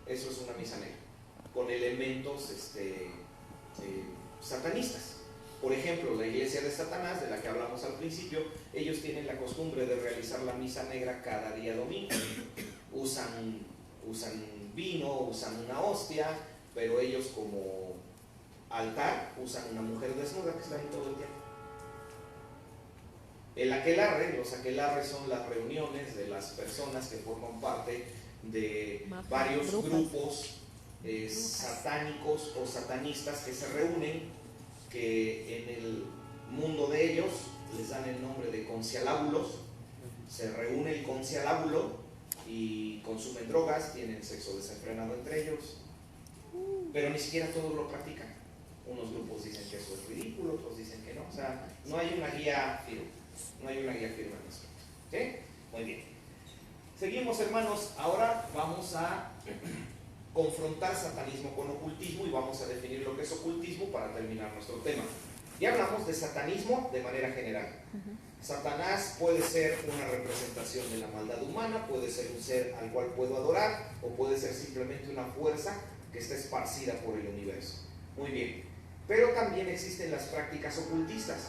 Eso es una misa negra, con elementos satanistas. Por ejemplo, la iglesia de Satanás, de la que hablamos al principio, ellos tienen la costumbre de realizar la misa negra cada día domingo. Usan vino, usan una hostia, pero ellos como altar usan una mujer desnuda que está ahí todo el tiempo. El aquelarre, los aquelarres son las reuniones de las personas que forman parte de varios grupos satánicos o satanistas que se reúnen, que en el mundo de ellos les dan el nombre de concialábulos. Se reúne el concialábulo y consumen drogas, tienen sexo desenfrenado entre ellos, pero ni siquiera todos lo practican. Unos grupos dicen que eso es ridículo, otros dicen que no. O sea, no hay una guía firme, no hay una guía firme al respecto. ¿Okay? Muy bien. Seguimos, hermanos. Ahora vamos a confrontar satanismo con ocultismo y vamos a definir lo que es ocultismo para terminar nuestro tema. Ya hablamos de satanismo de manera general. Satanás puede ser una representación de la maldad humana, puede ser un ser al cual puedo adorar, o puede ser simplemente una fuerza que está esparcida por el universo. Muy bien. Pero también existen las prácticas ocultistas.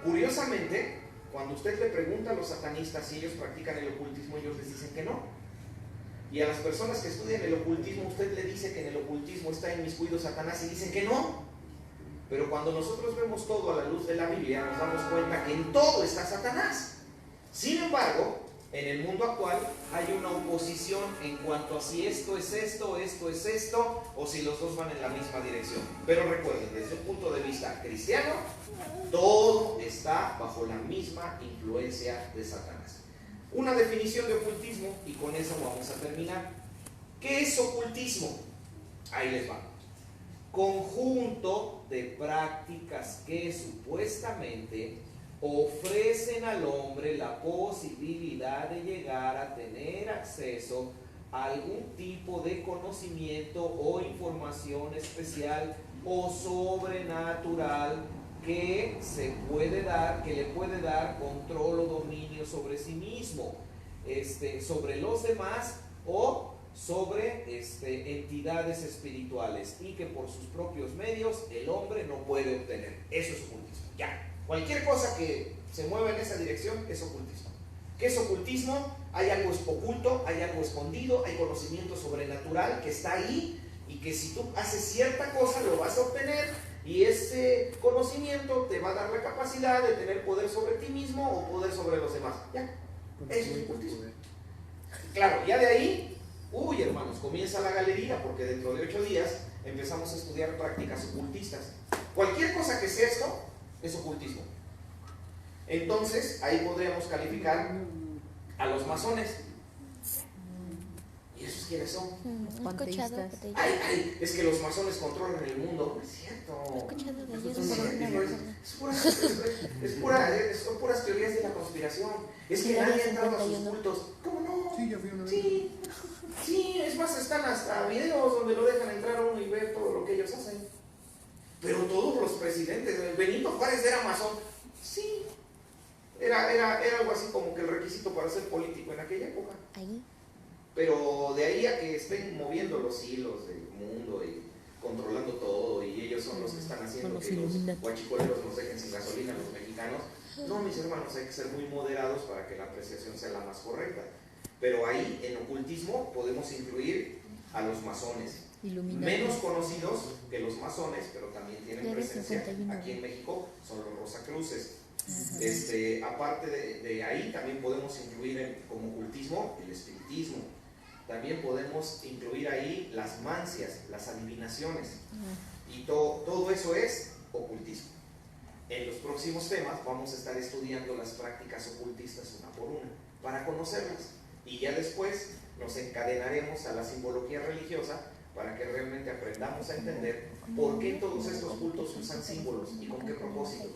Curiosamente, cuando usted le pregunta a los satanistas si ellos practican el ocultismo, ellos les dicen que no. Y a las personas que estudian el ocultismo, usted le dice que en el ocultismo está inmiscuido Satanás y dicen que no. Pero cuando nosotros vemos todo a la luz de la Biblia, nos damos cuenta que en todo está Satanás. Sin embargo, en el mundo actual hay una oposición en cuanto a si esto es esto, o si los dos van en la misma dirección. Pero recuerden, desde un punto de vista cristiano, todo está bajo la misma influencia de Satanás. Una definición de ocultismo, y con eso vamos a terminar. ¿Qué es ocultismo? Ahí les va. Conjunto de prácticas que supuestamente ofrecen al hombre la posibilidad de llegar a tener acceso a algún tipo de conocimiento o información especial o sobrenatural que se puede dar, que le puede dar control o dominio sobre sí mismo, sobre los demás o sobre entidades espirituales, y que por sus propios medios el hombre no puede obtener. Eso es ocultismo. Ya, cualquier cosa que se mueva en esa dirección es ocultismo. ¿Qué es ocultismo? Hay algo oculto, hay algo escondido, hay conocimiento sobrenatural que está ahí, y que si tú haces cierta cosa lo vas a obtener, y ese conocimiento te va a dar la capacidad de tener poder sobre ti mismo o poder sobre los demás. Ya, eso es ocultismo. Claro, ya de ahí, hermanos, comienza la galería, porque dentro de 8 días empezamos a estudiar prácticas ocultistas. Cualquier cosa que sea esto es ocultismo. Entonces, ahí podríamos calificar a los masones. ¿Y esos quiénes son? Ay, es que los masones controlan el mundo. No es cierto. Son puras teorías de la conspiración. Es que nadie ha entrado a sus cultos. ¿Cómo no? Sí, yo fui uno. Sí, es más, están hasta videos donde lo dejan entrar a uno y ver todo lo que ellos hacen. Pero todos los presidentes, Benito Juárez era masón. Sí, era algo así como que el requisito para ser político en aquella época. Pero de ahí a que estén moviendo los hilos del mundo y controlando todo, y ellos son los que están haciendo que los guachicoleros nos dejen sin gasolina, los mexicanos. No, mis hermanos, hay que ser muy moderados para que la apreciación sea la más correcta. Pero ahí, en ocultismo, podemos incluir a los masones, menos conocidos que los masones, pero también tienen presencia aquí en México, son los Rosacruces. Aparte de ahí, también podemos incluir como ocultismo el espiritismo. También podemos incluir ahí las mancias, las adivinaciones, y todo eso es ocultismo. En los próximos temas vamos a estar estudiando las prácticas ocultistas una por una, para conocerlas, y ya después nos encadenaremos a la simbología religiosa para que realmente aprendamos a entender por qué todos estos cultos usan símbolos y con qué propósito,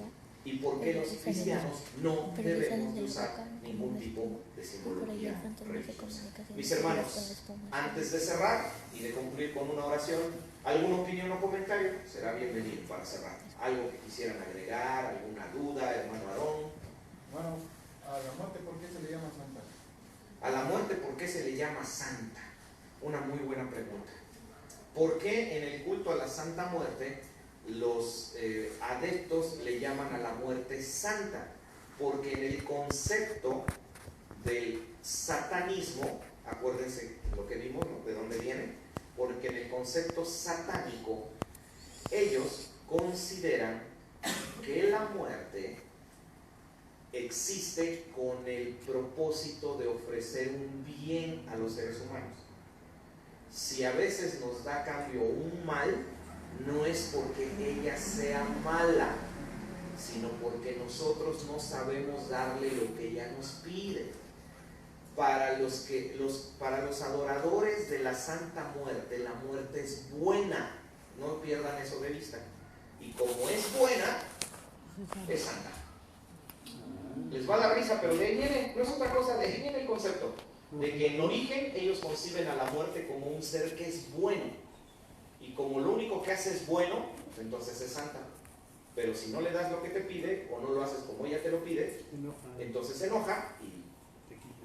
y por qué los cristianos no debemos de usar ningún tipo de simbología religiosa. Mis hermanos, antes de cerrar y de concluir con una oración, ¿alguna opinión o comentario? Será bienvenido para cerrar. ¿Algo que quisieran agregar? ¿Alguna duda, hermano Aarón? Bueno, a la muerte, ¿por qué se le llama santa? A la muerte, ¿por qué se le llama santa? Una muy buena pregunta. ¿Por qué en el culto a la Santa Muerte los adeptos le llaman a la muerte santa? Porque en el concepto del satanismo, acuérdense lo que vimos, ¿no? ¿De dónde viene? Porque en el concepto satánico ellos consideran que la muerte existe con el propósito de ofrecer un bien a los seres humanos. Si a veces nos da a cambio un mal, no es porque ella sea mala, sino porque nosotros no sabemos darle lo que ella nos pide. Para los adoradores de la Santa Muerte, la muerte es buena, no pierdan eso de vista. Y como es buena, es santa. Les va a dar risa, pero de ahí viene, no es otra cosa, de ahí viene el concepto de que en origen ellos conciben a la muerte como un ser que es bueno, y como lo único que hace es bueno, entonces es santa. Pero si no le das lo que te pide o no lo haces como ella te lo pide, entonces se enoja y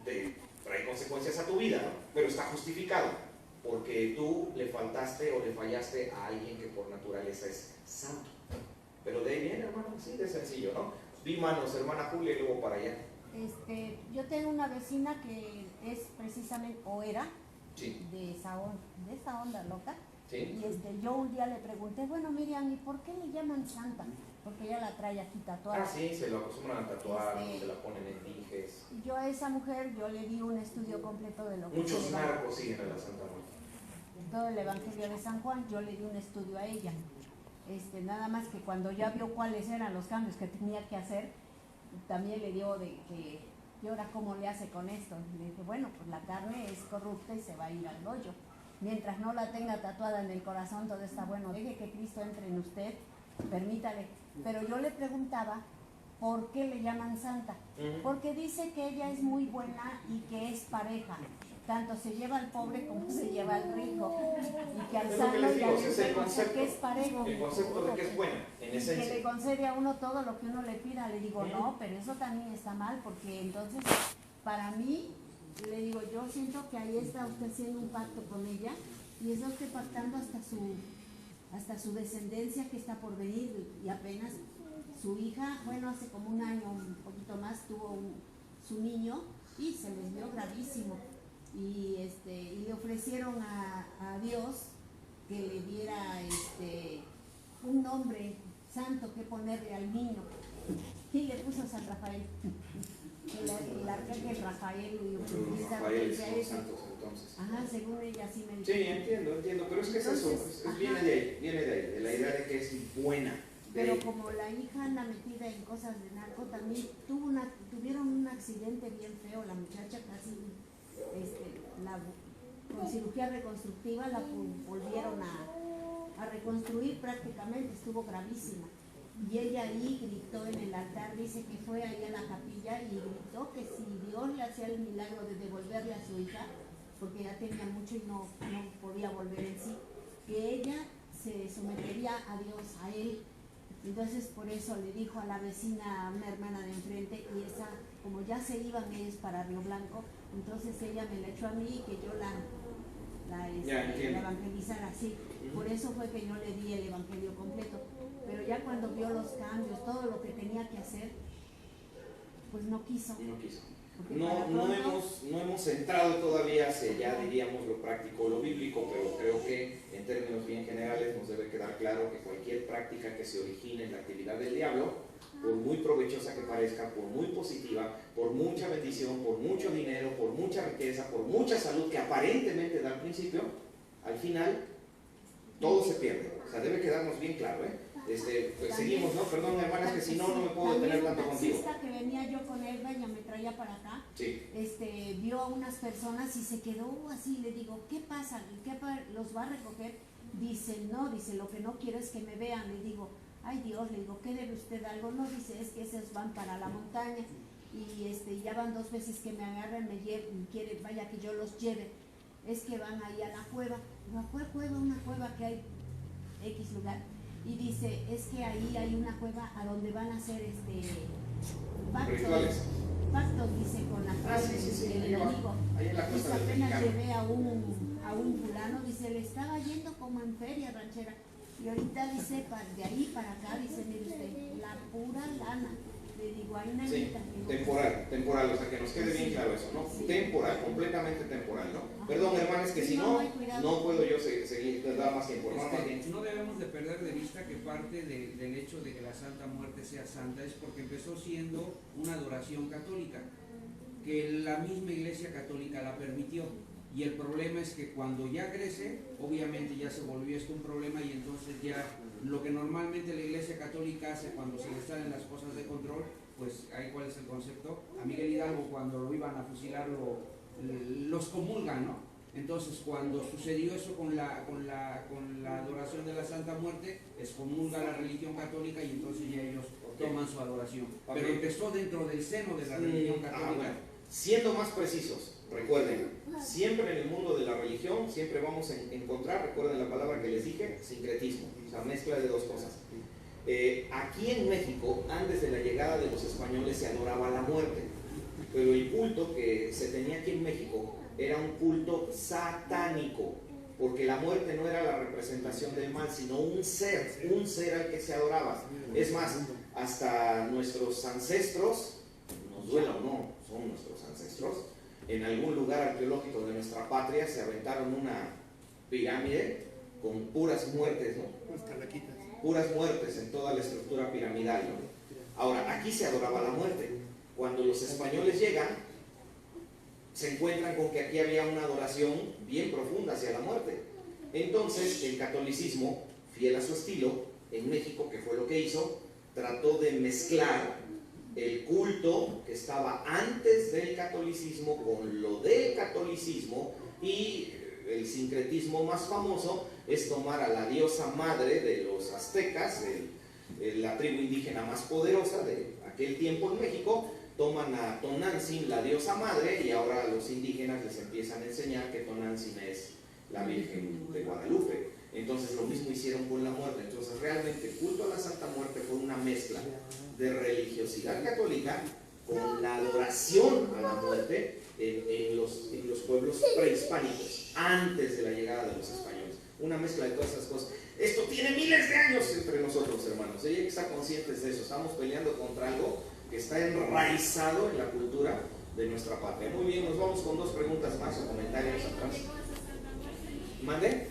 te trae consecuencias a tu vida, ¿no? Pero está justificado porque tú le faltaste o le fallaste a alguien que por naturaleza es santo. Pero de ahí viene, hermano, sí, de sencillo, ¿no? Vi manos, hermana Julia, y luego para allá. Yo tengo una vecina que es precisamente, o era, Sí. de esta onda loca. ¿Sí? Y yo un día le pregunté, bueno, Miriam, ¿y por qué le llaman santa? Porque ella la trae aquí tatuada. Ah, sí, se lo acostumbran a tatuar, Este, se la ponen en dijes. Y yo a esa mujer, yo le di un estudio completo de lo que Muchos es el Evangelio. narcos siguen a la Santa Muerte. Todo el Evangelio de San Juan, yo le di un estudio a ella. Nada más que cuando ya vio cuáles eran los cambios que tenía que hacer, también le dio de que, ¿y ahora cómo le hace con esto? Le dije, bueno, pues la carne es corrupta y se va a ir al hoyo. Mientras no la tenga tatuada en el corazón, todo está bueno. Deje que Cristo entre en usted, permítale. Pero yo le preguntaba, ¿por qué le llaman santa? Porque dice que ella es muy buena y que es pareja. Tanto se lleva al pobre como se lleva al rico. Y que al Es lo que sano les y digo, al ese es el enfermo, concepto. que es parejo. El concepto de que es buena, en Y que esencia. le concede a uno todo lo que uno le pida. Le digo, no, pero eso también está mal, porque entonces, para mí, le digo, yo siento que ahí está usted haciendo un pacto con ella y está usted pactando hasta su descendencia que está por venir. Y apenas su hija, bueno, hace como un año, un poquito más, tuvo su niño y se les vio gravísimo. Y le ofrecieron a Dios que le diera un nombre santo que ponerle al niño, y le puso San Rafael. El arcángel Rafael y Los Rafaeles son santos, entonces. Ajá, según ella sí me dijo. Sí, entiendo, pero es que es eso, viene de ahí, de la idea de que es buena. Pero como la hija anda metida en cosas de narco, también tuvieron un accidente bien feo, la muchacha casi, con cirugía reconstructiva la volvieron a reconstruir prácticamente, estuvo gravísima. Y ella ahí gritó en el altar, dice que fue ahí a la capilla y gritó que si Dios le hacía el milagro de devolverle a su hija, porque ya tenía mucho y no podía volver en sí, que ella se sometería a Dios, a él. Entonces por eso le dijo a la vecina, a una hermana de enfrente, y esa, como ya se iban ellos para Río Blanco, entonces ella me la echó a mí y que yo la evangelizara así. Por eso fue que yo le di el evangelio completo. Pero ya cuando vio los cambios, todo lo que tenía que hacer, pues no quiso. No hemos entrado todavía hacia ya, diríamos, lo práctico, lo bíblico, pero creo que en términos bien generales nos debe quedar claro que cualquier práctica que se origine en la actividad del diablo, por muy provechosa que parezca, por muy positiva, por mucha bendición, por mucho dinero, por mucha riqueza, por mucha salud que aparentemente da al principio, al final todo se pierde. O sea, debe quedarnos bien claro, ¿eh? Pues seguimos, ¿no? Perdón, hermanas, que si no, no me puedo detener tanto contigo. La taxista que venía yo con él, ella me traía para acá, sí. Vio a unas personas y se quedó así. Le digo, ¿qué pasa? ¿Los va a recoger? Dice, no, dice, lo que no quiero es que me vean. Le digo, ay Dios, le digo, ¿qué debe usted algo? No, dice, es que esos van para la montaña y ya van 2 veces que me agarran, me llevan, quieren, vaya que yo los lleve. Es que van ahí a la cueva. ¿A cuál cueva? Una cueva que hay X lugar. Y dice, es que ahí hay una cueva a donde van a hacer pactos, dice, con la clase del enemigo. Dice, apenas llevé a un fulano, dice, le estaba yendo como en feria ranchera. Y ahorita dice, de ahí para acá, dice, mire usted, la pura lana. Le digo, hay una sí, temporal, o sea, que nos quede bien claro eso, ¿no? Sí. Temporal, completamente temporal, ¿no? Perdón, hermanos, que si no puedo yo seguir, dar más tiempo. No debemos de perder de vista que parte del hecho de que la Santa Muerte sea santa es porque empezó siendo una adoración católica, que la misma Iglesia Católica la permitió. Y el problema es que cuando ya crece, obviamente ya se volvió esto un problema y entonces ya lo que normalmente la Iglesia Católica hace cuando se le salen las cosas de control, pues ahí cuál es el concepto. A Miguel Hidalgo cuando lo iban a fusilar los comulgan, ¿no? Entonces cuando sucedió eso con la adoración de la Santa Muerte, excomulga la religión católica y entonces ya ellos toman su adoración. Pero empezó dentro del seno de la religión católica. Bueno. Siendo más precisos, recuerden, siempre en el mundo de la religión, siempre vamos a encontrar, recuerden la palabra que les dije, sincretismo, o sea, mezcla de 2 cosas. Aquí en México, antes de la llegada de los españoles, se adoraba la muerte, pero el culto que se tenía aquí en México era un culto satánico, porque la muerte no era la representación del mal, sino un ser al que se adoraba. Es más, hasta nuestros ancestros, nos duela o no, son nuestros ancestros, en algún lugar arqueológico de nuestra patria se aventaron una pirámide con puras muertes, ¿no? Puras muertes en toda la estructura piramidal, ¿no? Ahora, aquí se adoraba la muerte. Cuando los españoles llegan, se encuentran con que aquí había una adoración bien profunda hacia la muerte. Entonces, el catolicismo, fiel a su estilo, en México, que fue lo que hizo, trató de mezclar el culto que estaba antes del catolicismo con lo del catolicismo, y el sincretismo más famoso es tomar a la diosa madre de los aztecas, la tribu indígena más poderosa de aquel tiempo en México. Toman a Tonantzin, la diosa madre, y ahora a los indígenas les empiezan a enseñar que Tonantzin es la Virgen de Guadalupe. Entonces lo mismo hicieron con la muerte. Entonces realmente el culto a la Santa Muerte fue una mezcla de religiosidad católica con la adoración a la muerte en los pueblos prehispánicos, antes de la llegada de los españoles. Una mezcla de todas esas cosas. Esto tiene miles de años entre nosotros, hermanos. Hay que estar conscientes de eso. Estamos peleando contra algo que está enraizado en la cultura de nuestra patria. Muy bien, nos vamos con 2 preguntas más o comentarios atrás. ¿Mande?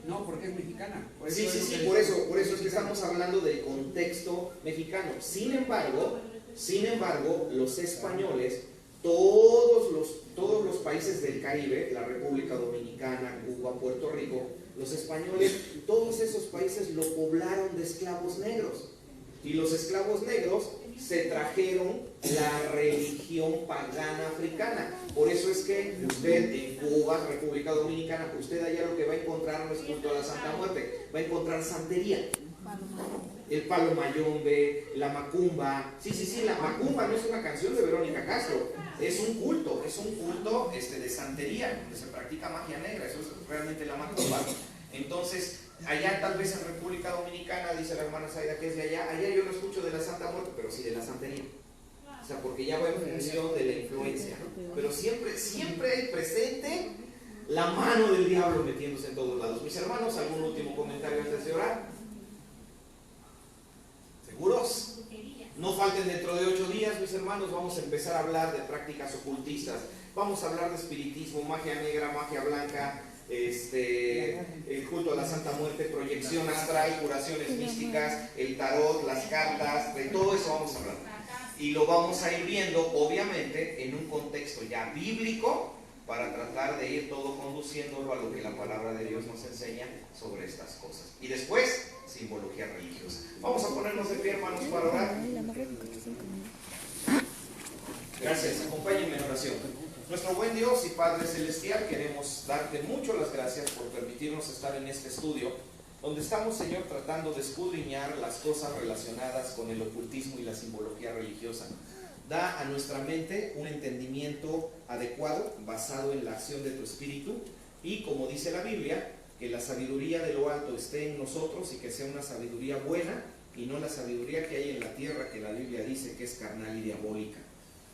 No, porque es mexicana. Sí, por eso es que estamos hablando del contexto mexicano. Sin embargo, los españoles, todos los países del Caribe, la República Dominicana, Cuba, Puerto Rico, los españoles, todos esos países lo poblaron de esclavos negros. Y los esclavos negros se trajeron la religión pagana africana. Por eso es que usted en Cuba, República Dominicana, usted allá lo que va a encontrar no es culto a la Santa Muerte, va a encontrar santería. El palo mayombe, la macumba. Sí, la macumba no es una canción de Verónica Castro, es un culto de santería, donde se practica magia negra. Eso es realmente la macumba. Entonces, allá tal vez en República Dominicana, dice la hermana Zaida que es de allá yo no escucho de la Santa Muerte, pero sí de la santería. O sea, porque ya va en función de la influencia, ¿no? Pero siempre hay presente la mano del diablo metiéndose en todos lados. Mis hermanos, ¿algún último comentario antes de orar? ¿Seguros? No falten dentro de 8 días, mis hermanos, vamos a empezar a hablar de prácticas ocultistas. Vamos a hablar de espiritismo, magia negra, magia blanca, el culto a la Santa Muerte, proyección astral, curaciones místicas, el tarot, las cartas, de todo eso vamos a hablar. Y lo vamos a ir viendo, obviamente, en un contexto ya bíblico, para tratar de ir todo conduciéndolo a lo que la palabra de Dios nos enseña sobre estas cosas. Y después, simbología religiosa. Vamos a ponernos de pie, hermanos, para orar. Gracias, acompáñenme en oración. Nuestro buen Dios y Padre Celestial, queremos darte mucho las gracias por permitirnos estar en este estudio, donde estamos, Señor, tratando de escudriñar las cosas relacionadas con el ocultismo y la simbología religiosa. Da a nuestra mente un entendimiento adecuado, basado en la acción de tu Espíritu, y como dice la Biblia, que la sabiduría de lo alto esté en nosotros y que sea una sabiduría buena, y no la sabiduría que hay en la tierra, que la Biblia dice que es carnal y diabólica.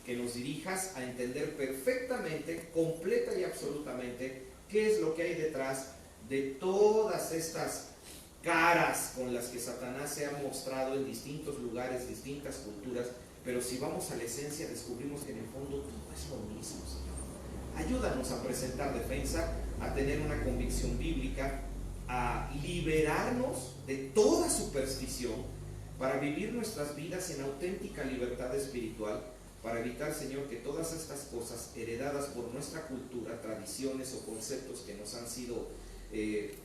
Que nos dirijas a entender perfectamente, completa y absolutamente, qué es lo que hay detrás de todas estas caras con las que Satanás se ha mostrado en distintos lugares, distintas culturas, pero si vamos a la esencia descubrimos que en el fondo todo es lo mismo, Señor. Ayúdanos a presentar defensa, a tener una convicción bíblica, a liberarnos de toda superstición, para vivir nuestras vidas en auténtica libertad espiritual, para evitar, Señor, que todas estas cosas heredadas por nuestra cultura, tradiciones o conceptos que nos han sido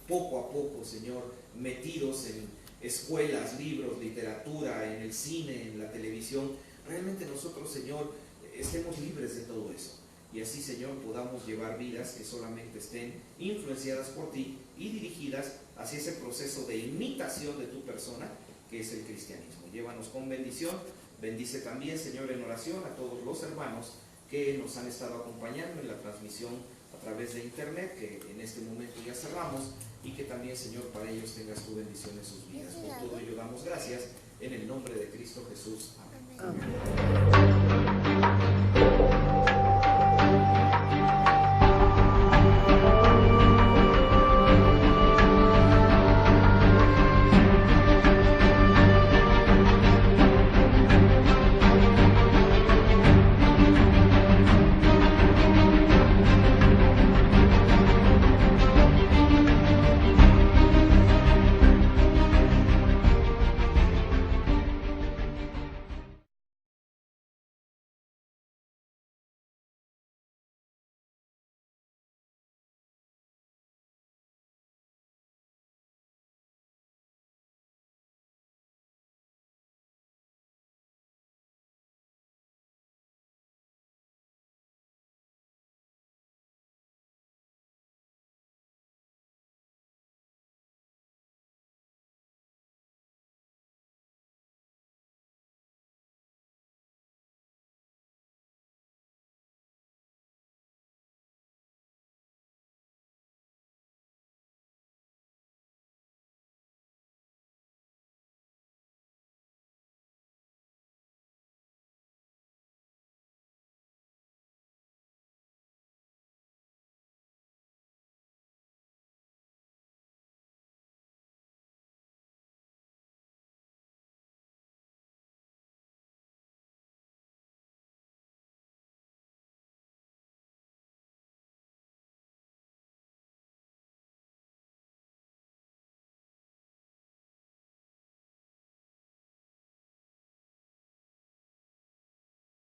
poco a poco, Señor, metidos en escuelas, libros, literatura, en el cine, en la televisión, realmente nosotros, Señor, estemos libres de todo eso. Y así, Señor, podamos llevar vidas que solamente estén influenciadas por ti y dirigidas hacia ese proceso de imitación de tu persona, que es el cristianismo. Llévanos con bendición. Bendice también, Señor, en oración a todos los hermanos que nos han estado acompañando en la transmisión a través de internet, que en este momento ya cerramos, y que también, Señor, para ellos tengas tu bendición en sus vidas. Por todo ello damos gracias en el nombre de Cristo Jesús. Amén.